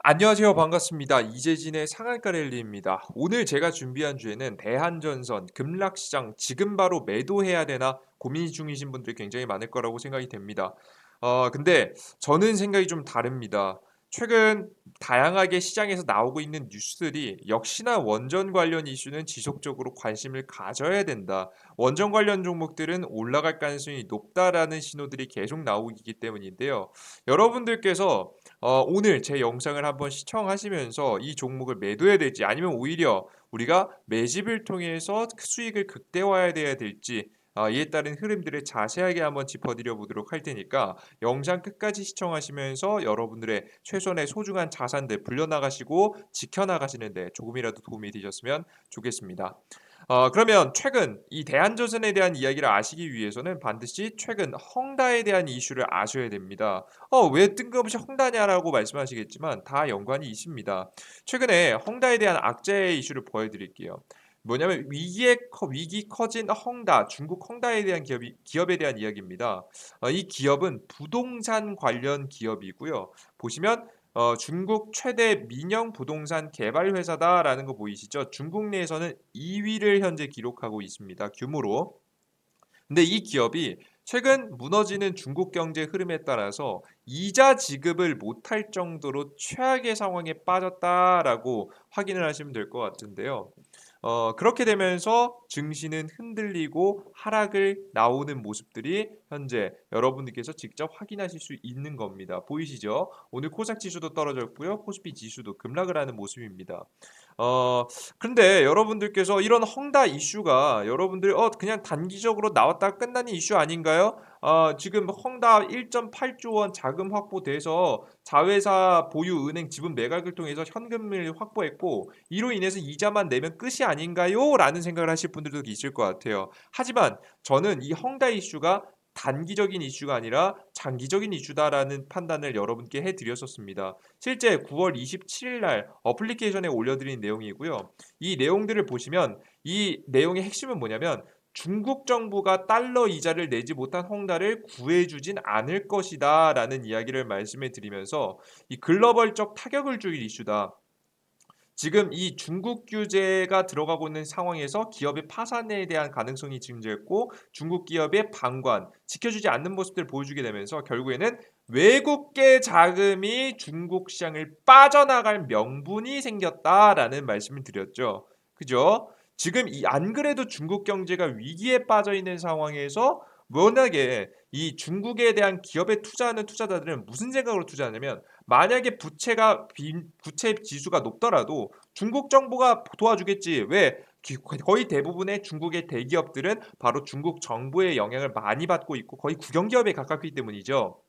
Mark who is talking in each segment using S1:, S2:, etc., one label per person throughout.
S1: 안녕하세요. 반갑습니다. 이재진의 상한가 랠리입니다. 오늘 제가 준비한 주제는 대한전선, 급락시장, 지금 바로 매도해야 되나 고민 중이신 분들이 굉장히 많을 거라고 생각이 됩니다. 근데 저는 생각이 좀 다릅니다. 최근 다양하게 시장에서 나오고 있는 뉴스들이 역시나 원전 관련 이슈는 지속적으로 관심을 가져야 된다. 원전 관련 종목들은 올라갈 가능성이 높다라는 신호들이 계속 나오고 있기 때문인데요. 여러분들께서 오늘 제 영상을 한번 시청하시면서 이 종목을 매도해야 될지 아니면 오히려 우리가 매집을 통해서 수익을 극대화해야 될지 이에 따른 흐름들을 자세하게 한번 짚어드려 보도록 할 테니까 영상 끝까지 시청하시면서 여러분들의 최선의 소중한 자산들 불려나가시고 지켜나가시는데 조금이라도 도움이 되셨으면 좋겠습니다. 그러면 최근 이 대한조선에 대한 이야기를 아시기 위해서는 반드시 최근 헝다에 대한 이슈를 아셔야 됩니다. 왜 뜬금없이 헝다냐라고 말씀하시겠지만 다 연관이 있습니다. 최근에 헝다에 대한 악재의 이슈를 보여드릴게요. 뭐냐면 위기 커진 헝다, 중국 헝다에 대한 기업에 대한 이야기입니다. 이 기업은 부동산 관련 기업이고요. 보시면 중국 최대 민영 부동산 개발 회사다라는 거 보이시죠? 중국 내에서는 2위를 현재 기록하고 있습니다. 규모로. 근데 이 기업이 최근 무너지는 중국 경제 흐름에 따라서 이자 지급을 못할 정도로 최악의 상황에 빠졌다라고 확인을 하시면 될 것 같은데요. 그렇게 되면서 증시는 흔들리고 하락을 나오는 모습들이 현재 여러분들께서 직접 확인하실 수 있는 겁니다. 보이시죠? 오늘 코스닥 지수도 떨어졌고요. 코스피 지수도 급락을 하는 모습입니다. 어, 근데 여러분들께서 이런 헝다 이슈가 여러분들 그냥 단기적으로 나왔다 끝나는 이슈 아닌가요? 지금 헝다 1.8조 원 자금 확보돼서 자회사 보유 은행 지분 매각을 통해서 현금을 확보했고 이로 인해서 이자만 내면 끝이 아닌가요? 라는 생각을 하실 분들도 있을 것 같아요. 하지만 저는 이 헝다 이슈가 단기적인 이슈가 아니라 장기적인 이슈다라는 판단을 여러분께 해드렸었습니다. 실제 9월 27일 날 어플리케이션에 올려드린 내용이고요. 이 내용들을 보시면 이 내용의 핵심은 뭐냐면 중국 정부가 달러 이자를 내지 못한 헝다를 구해주진 않을 것이다라는 이야기를 말씀해 드리면서 이 글로벌적 타격을 줄 이슈다. 지금 이 중국 규제가 들어가고 있는 상황에서 기업의 파산에 대한 가능성이 증대했고 중국 기업의 방관, 지켜주지 않는 모습들을 보여주게 되면서 결국에는 외국계 자금이 중국 시장을 빠져나갈 명분이 생겼다라는 말씀을 드렸죠. 그죠? 지금 안 그래도 중국 경제가 위기에 빠져 있는 상황에서 워낙에 이 중국에 대한 기업에 투자하는 투자자들은 무슨 생각으로 투자하냐면 만약에 부채 지수가 높더라도 중국 정부가 도와주겠지. 왜? 거의 대부분의 중국의 대기업들은 바로 중국 정부의 영향을 많이 받고 있고 거의 국영기업에 가깝기 때문이죠.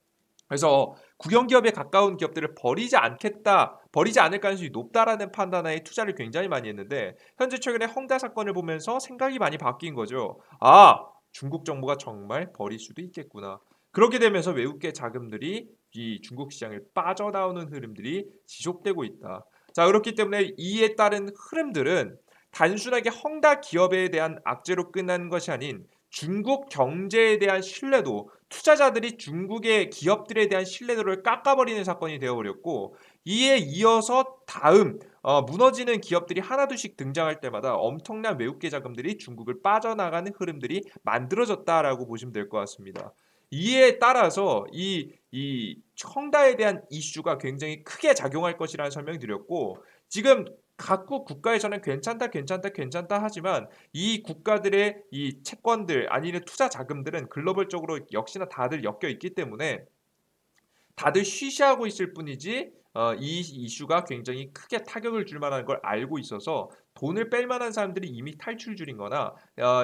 S1: 그래서 국영기업에 가까운 기업들을 버리지 않을 가능성이 높다라는 판단하에 투자를 굉장히 많이 했는데 현재 최근에 헝다 사건을 보면서 생각이 많이 바뀐 거죠. 중국 정부가 정말 버릴 수도 있겠구나. 그렇게 되면서 외국계 자금들이 이 중국 시장을 빠져나오는 흐름들이 지속되고 있다. 자, 그렇기 때문에 이에 따른 흐름들은 단순하게 헝다 기업에 대한 악재로 끝나는 것이 아닌 중국 경제에 대한 신뢰도, 투자자들이 중국의 기업들에 대한 신뢰도를 깎아버리는 사건이 되어버렸고 이에 이어서 다음 무너지는 기업들이 하나둘씩 등장할 때마다 엄청난 외국계 자금들이 중국을 빠져나가는 흐름들이 만들어졌다라고 보시면 될 것 같습니다. 이에 따라서 이 헝다에 대한 이슈가 굉장히 크게 작용할 것이라는 설명을 드렸고 지금 각국 국가에서는 괜찮다, 괜찮다, 괜찮다 하지만 이 국가들의 이 채권들 아니면 투자 자금들은 글로벌적으로 역시나 다들 엮여 있기 때문에 다들 쉬쉬하고 있을 뿐이지 이 이슈가 굉장히 크게 타격을 줄 만한 걸 알고 있어서 돈을 뺄 만한 사람들이 이미 탈출줄인 거나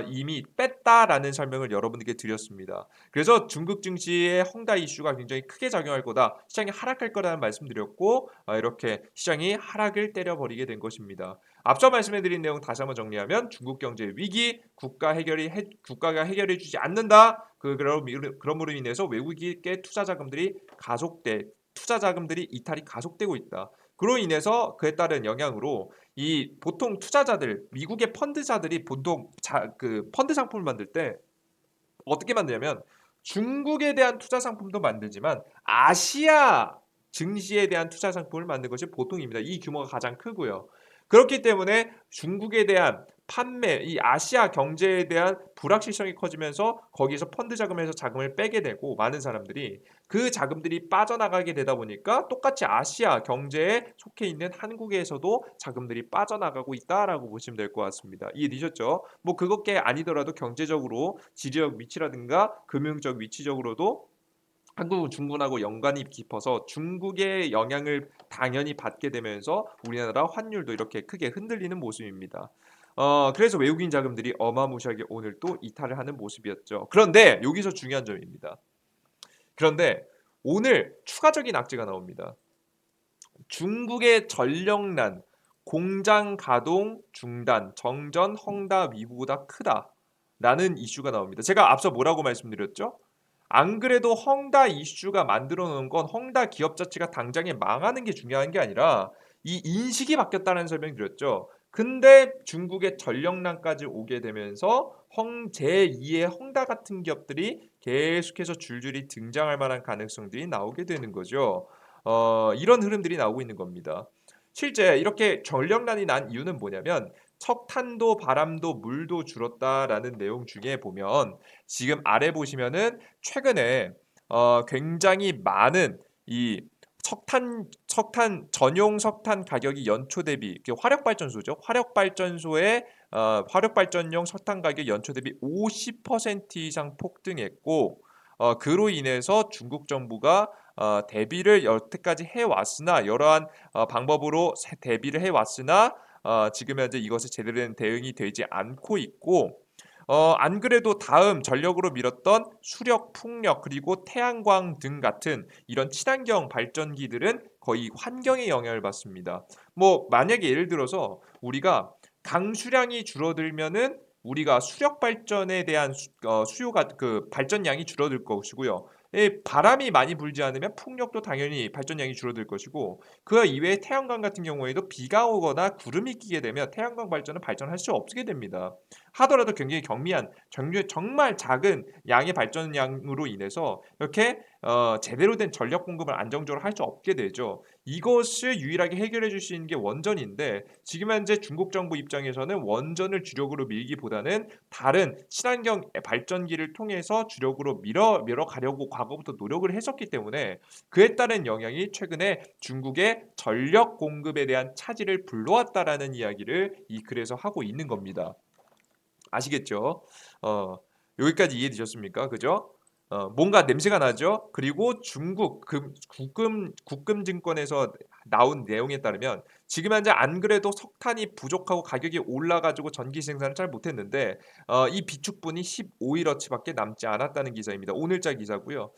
S1: 이미 뺐다라는 설명을 여러분들께 드렸습니다. 그래서 중국 증시의 헝다 이슈가 굉장히 크게 작용할 거다. 시장이 하락할 거라는 말씀드렸고 이렇게 시장이 하락을 때려버리게 된 것입니다. 앞서 말씀해드린 내용 다시 한번 정리하면 중국 경제 위기, 국가가 해결해 주지 않는다. 그럼으로 인해서 외국계 투자 자금들이 이탈이 가속되고 있다. 그로 인해서 그에 따른 영향으로 이 보통 투자자들 미국의 펀드사들이 보통 그 펀드 상품을 만들 때 어떻게 만드냐면 중국에 대한 투자 상품도 만들지만 아시아 증시에 대한 투자 상품을 만든 것이 보통입니다. 이 규모가 가장 크고요. 그렇기 때문에 중국에 대한 판매, 이 아시아 경제에 대한 불확실성이 커지면서 거기서 펀드 자금에서 자금을 빼게 되고 많은 사람들이 그 자금들이 빠져나가게 되다 보니까 똑같이 아시아 경제에 속해 있는 한국에서도 자금들이 빠져나가고 있다라고 보시면 될 것 같습니다. 이해되셨죠? 뭐 그것게 아니더라도 경제적으로 지리적 위치라든가 금융적 위치적으로도 한국은 중국하고 연관이 깊어서 중국의 영향을 당연히 받게 되면서 우리나라 환율도 이렇게 크게 흔들리는 모습입니다. 그래서 외국인 자금들이 어마무시하게 오늘 또 이탈을 하는 모습이었죠. 그런데 여기서 중요한 점입니다. 그런데 오늘 추가적인 악재가 나옵니다. 중국의 전력난, 공장 가동 중단, 정전 헝다 위보다 크다라는 이슈가 나옵니다. 제가 앞서 뭐라고 말씀드렸죠? 안 그래도 헝다 이슈가 만들어 놓은 건 헝다 기업 자체가 당장에 망하는 게 중요한 게 아니라 이 인식이 바뀌었다는 설명 드렸죠. 근데 중국의 전력난까지 오게 되면서 제2의 헝다 같은 기업들이 계속해서 줄줄이 등장할 만한 가능성들이 나오게 되는 거죠. 이런 흐름들이 나오고 있는 겁니다. 실제 이렇게 전력난이 난 이유는 뭐냐면 석탄도 바람도 물도 줄었다라는 내용 중에 보면 지금 아래 보시면은 최근에 굉장히 많은 이 석탄 전용 석탄 가격이 연초 대비 화력 발전소죠. 화력 발전소의 화력 발전용 석탄 가격 연초 대비 50% 이상 폭등했고 그로 인해서 중국 정부가 대비를 여태까지 해왔으나 여러한 방법으로 대비를 해왔으나 지금 현재 이것이 제대로 된 대응이 되지 않고 있고 안 그래도 다음 전력으로 밀었던 수력, 풍력 그리고 태양광 등 같은 이런 친환경 발전기들은 거의 환경에 영향을 받습니다. 뭐 만약에 예를 들어서 우리가 강수량이 줄어들면은 우리가 수력 발전에 대한 수요가 그 발전량이 줄어들 것이고요. 바람이 많이 불지 않으면 풍력도 당연히 발전량이 줄어들 것이고 그 이외에 태양광 같은 경우에도 비가 오거나 구름이 끼게 되면 태양광 발전은 발전할 수 없게 됩니다. 하더라도 굉장히 경미한 정말 작은 양의 발전량으로 인해서 이렇게 제대로 된 전력 공급을 안정적으로 할 수 없게 되죠. 이것을 유일하게 해결해 줄 수 있는 게 원전인데 지금 현재 중국 정부 입장에서는 원전을 주력으로 밀기보다는 다른 친환경 발전기를 통해서 주력으로 밀어 가려고 과거부터 노력을 했었기 때문에 그에 따른 영향이 최근에 중국의 전력 공급에 대한 차질을 불러왔다라는 이야기를 이 글에서 하고 있는 겁니다. 아시겠죠? 어, 여기까지 이해되셨습니까? 그죠? 뭔가 냄새가 나죠? 그리고 중국 국금증권에서 나온 내용에 따르면 지금 현재 안 그래도 석탄이 부족하고 가격이 올라가지고 전기 생산을 잘 못했는데 이 비축분이 15일어치밖에 남지 않았다는 기사입니다. 오늘자 기사고요.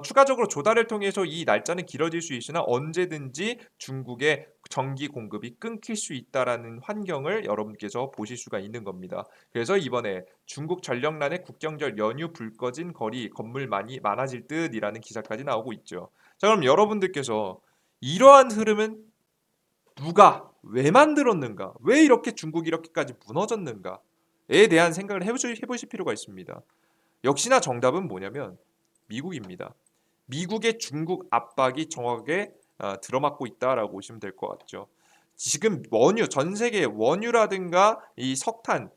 S1: 추가적으로 조달을 통해서 이 날짜는 길어질 수 있으나 언제든지 중국의 전기 공급이 끊길 수 있다라는 환경을 여러분께서 보실 수가 있는 겁니다. 그래서 이번에 중국 전력난에 국경절 연휴 불 꺼진 거리 건물 많이 많아질 듯이라는 기사까지 나오고 있죠. 자, 그럼 여러분들께서 이러한 흐름은 누가 왜 만들었는가? 왜 이렇게 중국이 이렇게까지 무너졌는가?에 대한 생각을 해보실 필요가 있습니다. 역시나 정답은 뭐냐면 미국입니다. 미국의 중국 압박이 정확하게 들어맞고 있다라고 보시면 될 것 같죠. 지금 원유 전 세계 원유라든가 이 석탄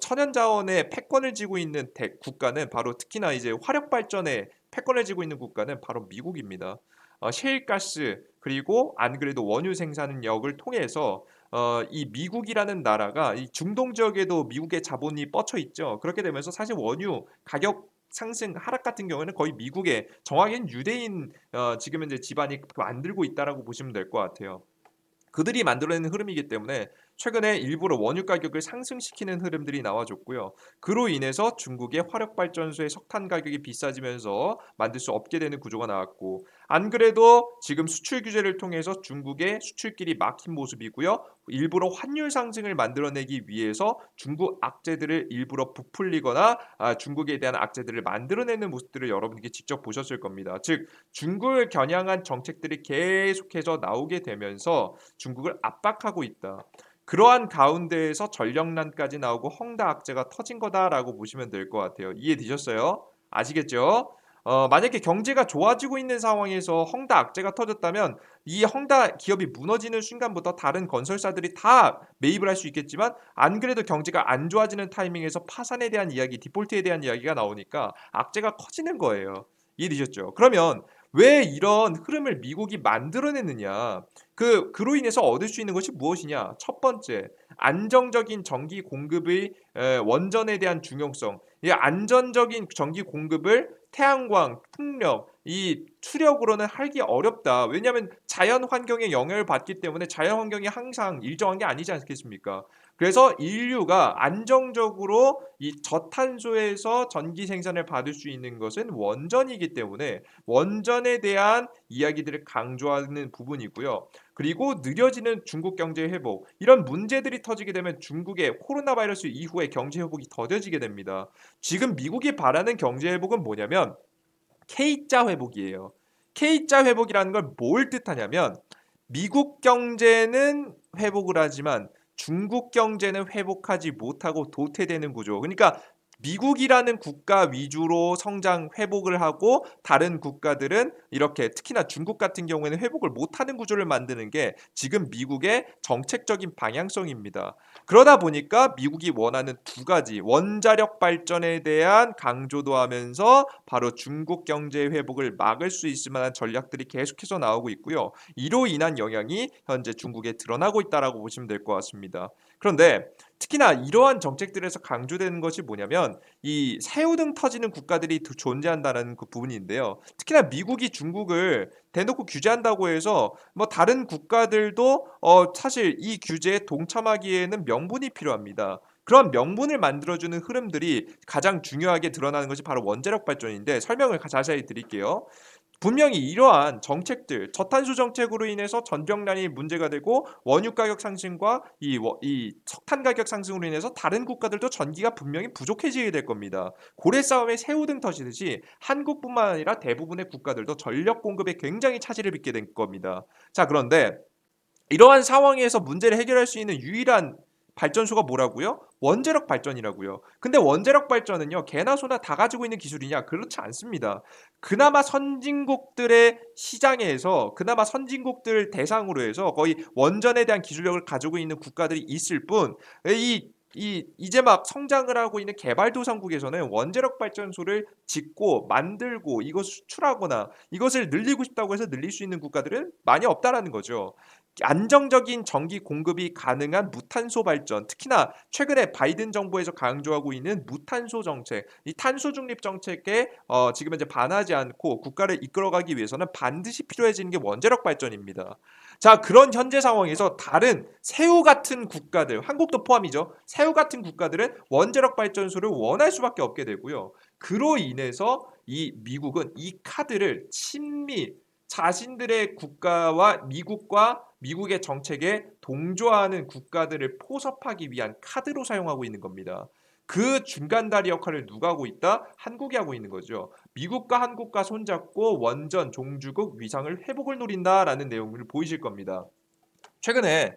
S1: 천연자원의 패권을 쥐고 있는 국가는 바로 특히나 이제 화력 발전에 패권을 쥐고 있는 국가는 바로 미국입니다. 셰일가스 그리고 안 그래도 원유 생산력을 통해서 이 미국이라는 나라가 이 중동 지역에도 미국의 자본이 뻗쳐 있죠. 그렇게 되면서 사실 원유 가격 상승 하락 같은 경우에는 거의 미국의 정확히는 유대인 지금 현재 집안이 만들고 있다라고 보시면 될 것 같아요. 그들이 만들어내는 흐름이기 때문에 최근에 일부러 원유 가격을 상승시키는 흐름들이 나와줬고요. 그로 인해서 중국의 화력발전소의 석탄 가격이 비싸지면서 만들 수 없게 되는 구조가 나왔고 안 그래도 지금 수출 규제를 통해서 중국의 수출길이 막힌 모습이고요. 일부러 환율 상승을 만들어내기 위해서 중국 악재들을 일부러 부풀리거나 중국에 대한 악재들을 만들어내는 모습들을 여러분께 직접 보셨을 겁니다. 즉 중국을 겨냥한 정책들이 계속해서 나오게 되면서 중국을 압박하고 있다. 그러한 가운데에서 전력난까지 나오고 헝다 악재가 터진 거다라고 보시면 될 것 같아요. 이해되셨어요? 아시겠죠? 만약에 경제가 좋아지고 있는 상황에서 헝다 악재가 터졌다면 이 헝다 기업이 무너지는 순간부터 다른 건설사들이 다 매입을 할 수 있겠지만 안 그래도 경제가 안 좋아지는 타이밍에서 파산에 대한 이야기, 디폴트에 대한 이야기가 나오니까 악재가 커지는 거예요. 이해되셨죠? 그러면 왜 이런 흐름을 미국이 만들어내느냐? 그로 인해서 얻을 수 있는 것이 무엇이냐? 첫 번째, 안정적인 전기 공급의 원전에 대한 중요성. 이 안전적인 전기 공급을 태양광, 풍력, 이 수력으로는 하기 어렵다. 왜냐하면 자연 환경에 영향을 받기 때문에 자연 환경이 항상 일정한 게 아니지 않겠습니까? 그래서 인류가 안정적으로 이 저탄소에서 전기 생산을 받을 수 있는 것은 원전이기 때문에 원전에 대한 이야기들을 강조하는 부분이고요. 그리고 느려지는 중국 경제 회복, 이런 문제들이 터지게 되면 중국의 코로나 바이러스 이후에 경제 회복이 더뎌지게 됩니다. 지금 미국이 바라는 경제 회복은 뭐냐면 K자 회복이에요. K자 회복이라는 걸 뭘 뜻하냐면 미국 경제는 회복을 하지만 중국 경제는 회복하지 못하고 도태되는 구조. 그러니까 미국이라는 국가 위주로 성장 회복을 하고 다른 국가들은 이렇게 특히나 중국 같은 경우에는 회복을 못하는 구조를 만드는 게 지금 미국의 정책적인 방향성입니다. 그러다 보니까 미국이 원하는 두 가지 원자력 발전에 대한 강조도 하면서 바로 중국 경제 회복을 막을 수 있을 만한 전략들이 계속해서 나오고 있고요. 이로 인한 영향이 현재 중국에 드러나고 있다라고 보시면 될 것 같습니다. 그런데 특히나 이러한 정책들에서 강조되는 것이 뭐냐면 이 새우등 터지는 국가들이 존재한다는 그 부분인데요. 특히나 미국이 중국을 대놓고 규제한다고 해서 뭐 다른 국가들도 사실 이 규제에 동참하기에는 명분이 필요합니다. 그런 명분을 만들어주는 흐름들이 가장 중요하게 드러나는 것이 바로 원자력 발전인데 설명을 자세히 드릴게요. 분명히 이러한 정책들, 저탄소 정책으로 인해서 전경련이 문제가 되고 원유 가격 상승과 이 석탄 가격 상승으로 인해서 다른 국가들도 전기가 분명히 부족해지게 될 겁니다. 고래 싸움에 새우등 터지듯이 한국뿐만 아니라 대부분의 국가들도 전력 공급에 굉장히 차질을 빚게 될 겁니다. 자, 그런데 이러한 상황에서 문제를 해결할 수 있는 유일한 발전소가 뭐라고요? 원자력 발전이라고요. 근데 원자력 발전은요, 개나 소나 다 가지고 있는 기술이냐? 그렇지 않습니다. 그나마 선진국들의 시장에서, 그나마 선진국들 대상으로 해서 거의 원전에 대한 기술력을 가지고 있는 국가들이 있을 뿐, 이제 막 성장을 하고 있는 개발도상국에서는 원자력 발전소를 짓고 만들고 이것 수출하거나 이것을 늘리고 싶다고 해서 늘릴 수 있는 국가들은 많이 없다라는 거죠. 안정적인 전기 공급이 가능한 무탄소 발전, 특히나 최근에 바이든 정부에서 강조하고 있는 무탄소 정책, 이 탄소 중립 정책에 지금 현재 반하지 않고 국가를 이끌어가기 위해서는 반드시 필요해지는 게 원자력 발전입니다. 자, 그런 현재 상황에서 다른 새우 같은 국가들, 한국도 포함이죠. 새우 같은 국가들은 원자력 발전소를 원할 수밖에 없게 되고요. 그로 인해서 이 미국은 이 카드를 친미 자신들의 국가와 미국과 미국의 정책에 동조하는 국가들을 포섭하기 위한 카드로 사용하고 있는 겁니다. 그 중간다리 역할을 누가 하고 있다? 한국이 하고 있는 거죠. 미국과 한국과 손잡고 원전 종주국 위상을 회복을 노린다라는 내용을 보이실 겁니다. 최근에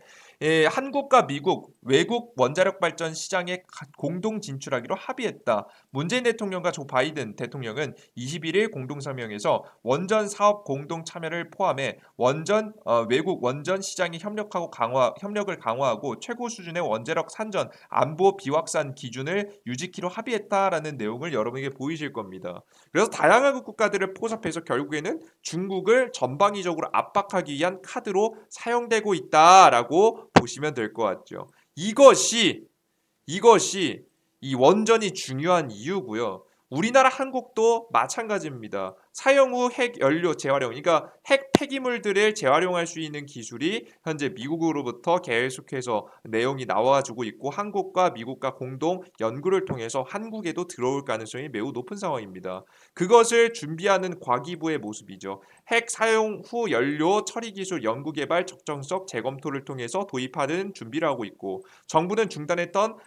S1: 한국과 미국 외국 원자력 발전 시장에 공동 진출하기로 합의했다. 문재인 대통령과 조 바이든 대통령은 21일 공동 성명에서 원전 사업 공동 참여를 포함해 외국 원전 시장에 협력을 강화하고 최고 수준의 원자력 산전 안보 비확산 기준을 유지키로 합의했다라는 내용을 여러분에게 보이실 겁니다. 그래서 다양한 국가들을 포섭해서 결국에는 중국을 전방위적으로 압박하기 위한 카드로 사용되고 있다라고 보시면 될 것 같죠. 이것이 이 원전이 중요한 이유고요. 우리나라 한국도 마찬가지입니다. 사용 후 핵 연료 재활용, 그러니까 핵 폐기물들을 재활용할 수 있는 기술이 현재 미국으로부터 계속해서 내용이 나와주고 있고 한국과 미국과 공동 연구를 통해서 한국에도 들어올 가능성이 매우 높은 상황입니다. 그것을 준비하는 과기부의 모습이죠. 핵 사용 후 연료 처리 기술 연구 개발 적정성 재검토를 통해서 도입하는 준비를 하고 있고 정부는 중단했던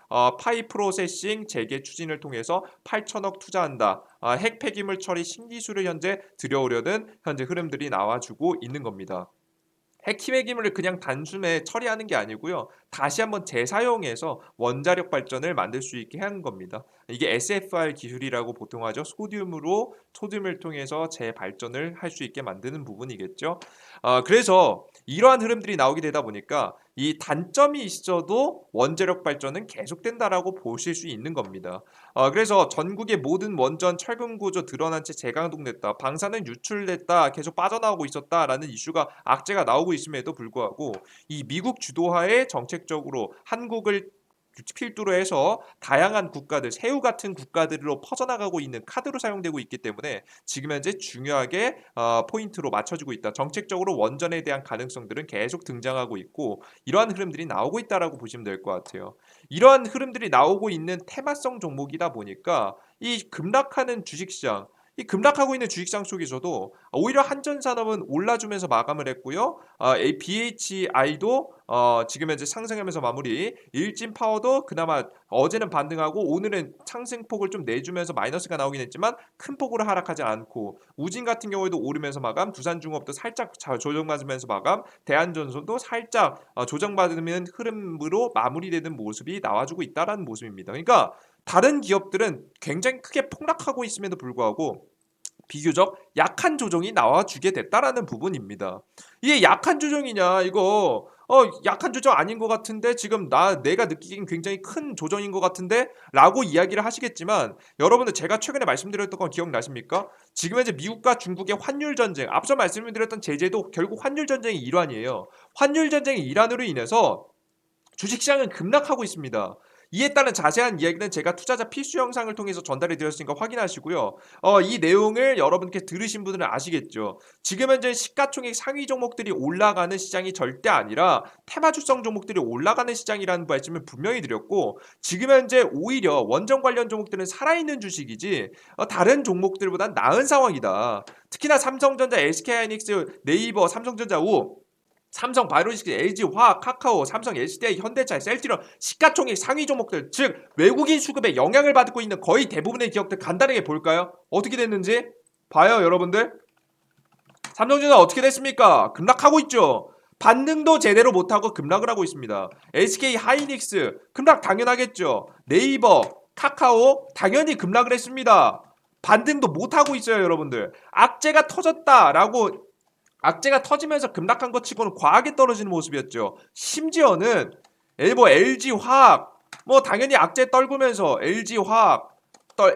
S1: 파이 프로세싱 재개 추진을 통해서 8천억 투자한다. 핵 폐기물 처리 신기술을 현재 들여오려는 현재 흐름들이 나와주고 있는 겁니다. 핵심의 기물을 그냥 단숨에 처리하는 게 아니고요. 다시 한번 재사용해서 원자력 발전을 만들 수 있게 하는 겁니다. 이게 SFR 기술이라고 보통 하죠. 소듐을 통해서 재발전을 할 수 있게 만드는 부분이겠죠. 그래서 이러한 흐름들이 나오게 되다 보니까 이 단점이 있어도 원자력 발전은 계속된다라고 보실 수 있는 겁니다. 그래서 전국의 모든 원전 철근 구조 드러난 채 재가동됐다. 방사능 유출됐다. 계속 빠져나오고 있었다라는 이슈가 악재가 나오고 있음에도 불구하고 이 미국 주도하에 정책적으로 한국을 필두로 해서 다양한 국가들, 새우 같은 국가들로 퍼져나가고 있는 카드로 사용되고 있기 때문에 지금 현재 중요하게 포인트로 맞춰지고 있다. 정책적으로 원전에 대한 가능성들은 계속 등장하고 있고 이러한 흐름들이 나오고 있다라고 보시면 될 것 같아요. 이러한 흐름들이 나오고 있는 테마성 종목이다 보니까 이 급락하는 주식시장 이 급락하고 있는 주식시장 속에서도 오히려 한전산업은 올라주면서 마감을 했고요. BHI도 지금 현재 상승하면서 마무리. 일진파워도 그나마 어제는 반등하고 오늘은 상승폭을 좀 내주면서 마이너스가 나오긴 했지만 큰 폭으로 하락하지 않고 우진 같은 경우에도 오르면서 마감. 두산중업도 살짝 조정받으면서 마감. 대한전선도 살짝 조정받는 흐름으로 마무리되는 모습이 나와주고 있다라는 모습입니다. 그러니까 다른 기업들은 굉장히 크게 폭락하고 있음에도 불구하고 비교적 약한 조정이 나와주게 됐다라는 부분입니다. 이게 약한 조정이냐 이거 약한 조정 아닌 것 같은데 지금 내가 느끼기엔 굉장히 큰 조정인 것 같은데 라고 이야기를 하시겠지만 여러분들 제가 최근에 말씀드렸던 건 기억나십니까? 지금 현재 미국과 중국의 환율 전쟁 앞서 말씀드렸던 제재도 결국 환율 전쟁의 일환이에요. 환율 전쟁의 일환으로 인해서 주식시장은 급락하고 있습니다. 이에 따른 자세한 이야기는 제가 투자자 필수 영상을 통해서 전달해 드렸으니까 확인하시고요. 이 내용을 여러분께 들으신 분들은 아시겠죠. 지금 현재 시가총액 상위 종목들이 올라가는 시장이 절대 아니라 테마주성 종목들이 올라가는 시장이라는 말씀을 분명히 드렸고 지금 현재 오히려 원전 관련 종목들은 살아있는 주식이지 다른 종목들보다 나은 상황이다. 특히나 삼성전자, SK하이닉스, 네이버, 삼성전자 우 삼성 바이오로직스, LG화학, 카카오, 삼성, LCD, 현대차, 셀트리온 시가총액 상위 종목들 즉 외국인 수급에 영향을 받고 있는 거의 대부분의 기업들 간단하게 볼까요? 어떻게 됐는지 봐요 여러분들. 삼성전자 어떻게 됐습니까? 급락하고 있죠. 반등도 제대로 못하고 급락을 하고 있습니다. SK 하이닉스 급락 당연하겠죠. 네이버, 카카오 당연히 급락을 했습니다. 반등도 못하고 있어요 여러분들. 악재가 터지면서 급락한 것 치고는 과하게 떨어지는 모습이었죠. 심지어는 LG화학 당연히 악재 떨구면서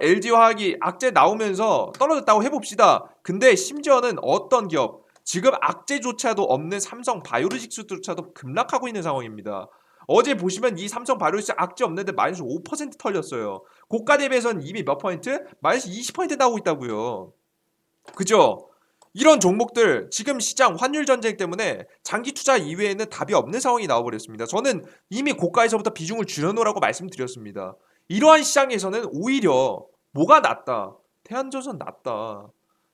S1: LG화학이 악재 나오면서 떨어졌다고 해봅시다. 근데 심지어는 어떤 기업 지금 악재조차도 없는 삼성 바이오로직스조차도 급락하고 있는 상황입니다. 어제 보시면 이 삼성 바이오로직스 악재 없는데 마이너스 5% 털렸어요. 고가 대비해서는 이미 몇 포인트? 마이너스 20% 나오고 있다고요. 그죠? 이런 종목들 지금 시장 환율 전쟁 때문에 장기 투자 이외에는 답이 없는 상황이 나와버렸습니다. 저는 이미 고가에서부터 비중을 줄여놓으라고 말씀드렸습니다. 이러한 시장에서는 오히려 뭐가 낫다? 대한전선 낫다.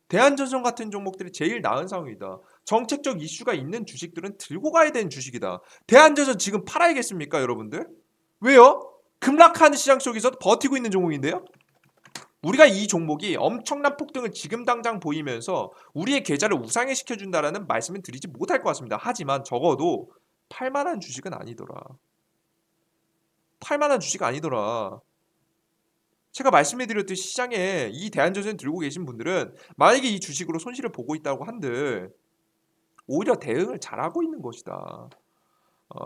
S1: 대한전선 같은 종목들이 제일 나은 상황이다. 정책적 이슈가 있는 주식들은 들고 가야 되는 주식이다. 대한전선 지금 팔아야겠습니까, 여러분들? 왜요? 급락하는 시장 속에서 버티고 있는 종목인데요? 우리가 이 종목이 엄청난 폭등을 지금 당장 보이면서 우리의 계좌를 우상해 시켜준다라는 말씀을 드리지 못할 것 같습니다. 하지만 적어도 팔만한 주식은 아니더라. 팔만한 주식 아니더라. 제가 말씀해드렸듯이 시장에 이 대한전선 들고 계신 분들은 만약에 이 주식으로 손실을 보고 있다고 한들 오히려 대응을 잘하고 있는 것이다.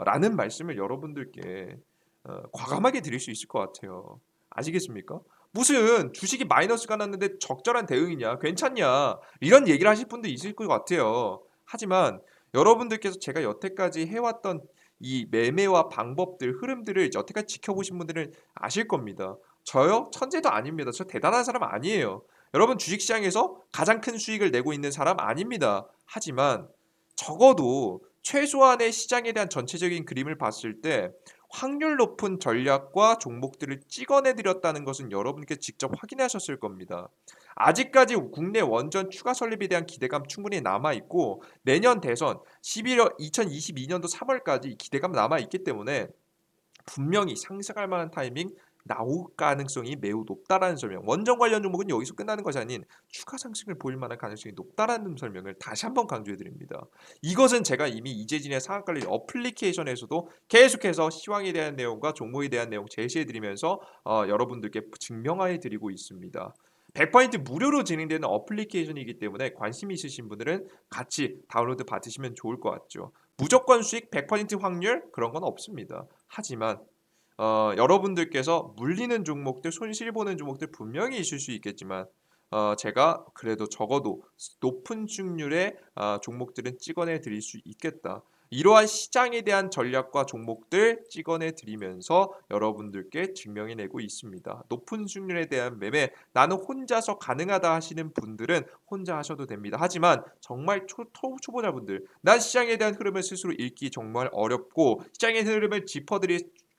S1: 라는 말씀을 여러분들께 과감하게 드릴 수 있을 것 같아요. 아시겠습니까? 무슨 주식이 마이너스가 났는데 적절한 대응이냐, 괜찮냐 이런 얘기를 하실 분도 있을 것 같아요. 하지만 여러분들께서 제가 여태까지 해왔던 이 매매와 방법들, 흐름들을 여태까지 지켜보신 분들은 아실 겁니다. 저요? 천재도 아닙니다. 저 대단한 사람 아니에요. 여러분 주식시장에서 가장 큰 수익을 내고 있는 사람 아닙니다. 하지만 적어도 최소한의 시장에 대한 전체적인 그림을 봤을 때 확률 높은 전략과 종목들을 찍어내드렸다는 것은 여러분께 직접 확인하셨을 겁니다. 아직까지 국내 원전 추가 설립에 대한 기대감 충분히 남아있고 내년 대선 2022년도 3월까지 기대감 남아있기 때문에 분명히 상승할 만한 타이밍 나올 가능성이 매우 높다라는 설명. 원전 관련 종목은 여기서 끝나는 것이 아닌 추가 상승을 보일 만한 가능성이 높다라는 설명을 다시 한번 강조해 드립니다. 이것은 제가 이미 이재진의 상한가를 어플리케이션에서도 계속해서 시황에 대한 내용과 종목에 대한 내용 제시해 드리면서 여러분들께 증명해 드리고 있습니다. 100% 무료로 진행되는 어플리케이션이기 때문에 관심 있으신 분들은 같이 다운로드 받으시면 좋을 것 같죠. 무조건 수익 100% 확률 그런 건 없습니다. 하지만 여러분들께서 물리는 종목들, 손실 보는 종목들 분명히 있을 수 있겠지만 제가 그래도 적어도 높은 수익률의 종목들은 찍어내 드릴 수 있겠다. 이러한 시장에 대한 전략과 종목들 찍어내 드리면서 여러분들께 증명해내고 있습니다. 높은 수익률에 대한 매매 나는 혼자서 가능하다 하시는 분들은 혼자 하셔도 됩니다. 하지만 정말 초보자분들 난 시장에 대한 흐름을 스스로 읽기 정말 어렵고 시장의 흐름을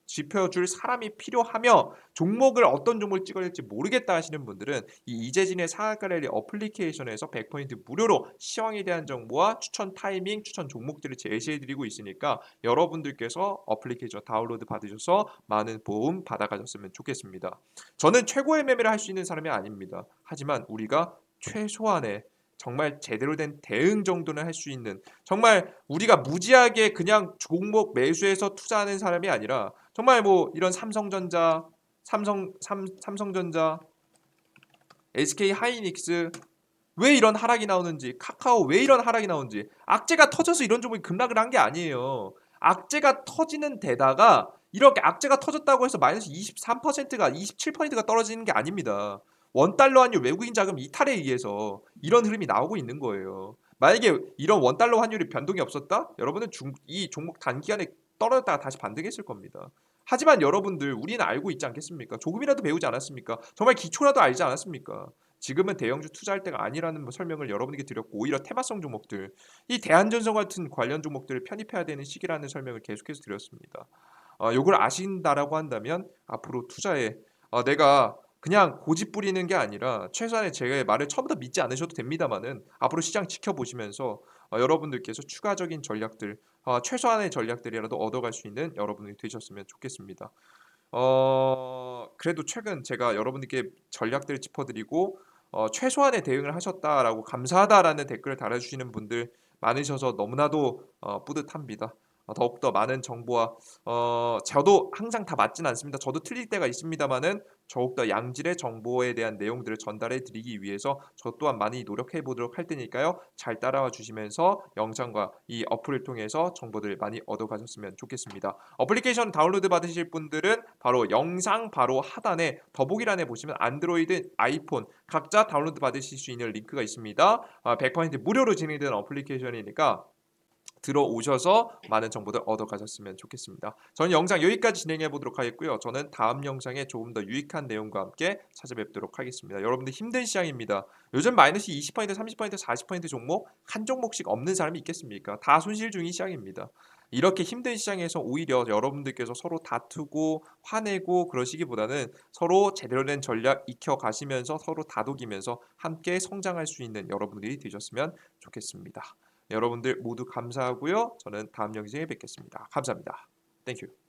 S1: 짚어줄 사람이 필요하며 종목을 어떤 종목을 찍어야 될지 모르겠다 하시는 분들은 이 이재진의 상한가 랠리 어플리케이션에서 100% 무료로 시황에 대한 정보와 추천 타이밍, 추천 종목들을 제시해드리고 있으니까 여러분들께서 어플리케이션 다운로드 받으셔서 많은 도움 받아가셨으면 좋겠습니다. 저는 최고의 매매를 할 수 있는 사람이 아닙니다. 하지만 우리가 최소한의 정말 제대로 된 대응 정도는 할 수 있는 정말 우리가 무지하게 그냥 종목 매수해서 투자하는 사람이 아니라 정말 뭐 이런 삼성전자, SK 하이닉스 왜 이런 하락이 나오는지, 카카오 왜 이런 하락이 나오는지 악재가 터져서 이런 종목이 급락을 한 게 아니에요. 악재가 터지는 데다가 이렇게 악재가 터졌다고 해서 마이너스 23%가 27%가 떨어지는 게 아닙니다. 원달러 환율 외국인 자금 이탈에 의해서 이런 흐름이 나오고 있는 거예요. 만약에 이런 원달러 환율이 변동이 없었다? 여러분은 이 종목 단기간에 떨어졌다가 다시 반등했을 겁니다. 하지만 여러분들 우리는 알고 있지 않겠습니까? 조금이라도 배우지 않았습니까? 정말 기초라도 알지 않았습니까? 지금은 대형주 투자할 때가 아니라는 설명을 여러분에게 드렸고 오히려 테마성 종목들 이 대한전선 같은 관련 종목들을 편입해야 되는 시기라는 설명을 계속해서 드렸습니다. 요걸 아신다라고 한다면 앞으로 투자에 내가 그냥 고집 부리는 게 아니라 최소한의 제 말을 처음부터 믿지 않으셔도 됩니다만은 앞으로 시장 지켜보시면서 여러분들께서 추가적인 전략들 최소한의 전략들이라도 얻어갈 수 있는 여러분이 되셨으면 좋겠습니다. 그래도 최근 제가 여러분들께 전략들을 짚어드리고 최소한의 대응을 하셨다라고 감사하다라는 댓글을 달아주시는 분들 많으셔서 너무나도 뿌듯합니다. 더욱더 많은 정보와 저도 항상 다 맞진 않습니다. 저도 틀릴 때가 있습니다만은 더욱더 양질의 정보에 대한 내용들을 전달해 드리기 위해서 저 또한 많이 노력해 보도록 할 테니까요. 잘 따라와 주시면서 영상과 이 어플을 통해서 정보들 많이 얻어가셨으면 좋겠습니다. 어플리케이션 다운로드 받으실 분들은 바로 영상 바로 하단에 더보기란에 보시면 안드로이드, 아이폰 각자 다운로드 받으실 수 있는 링크가 있습니다. 100% 무료로 진행되는 어플리케이션이니까 들어오셔서 많은 정보들 얻어가셨으면 좋겠습니다. 저는 영상 여기까지 진행해 보도록 하겠고요. 저는 다음 영상에 조금 더 유익한 내용과 함께 찾아뵙도록 하겠습니다. 여러분들 힘든 시장입니다. 요즘 마이너스 20%, 30%, 40% 종목 한 종목씩 없는 사람이 있겠습니까? 다 손실 중인 시장입니다. 이렇게 힘든 시장에서 오히려 여러분들께서 서로 다투고 화내고 그러시기보다는 서로 제대로 된 전략 익혀 가시면서 서로 다독이면서 함께 성장할 수 있는 여러분들이 되셨으면 좋겠습니다. 여러분들 모두 감사하고요. 저는 다음 영상에 뵙겠습니다. 감사합니다. 땡큐.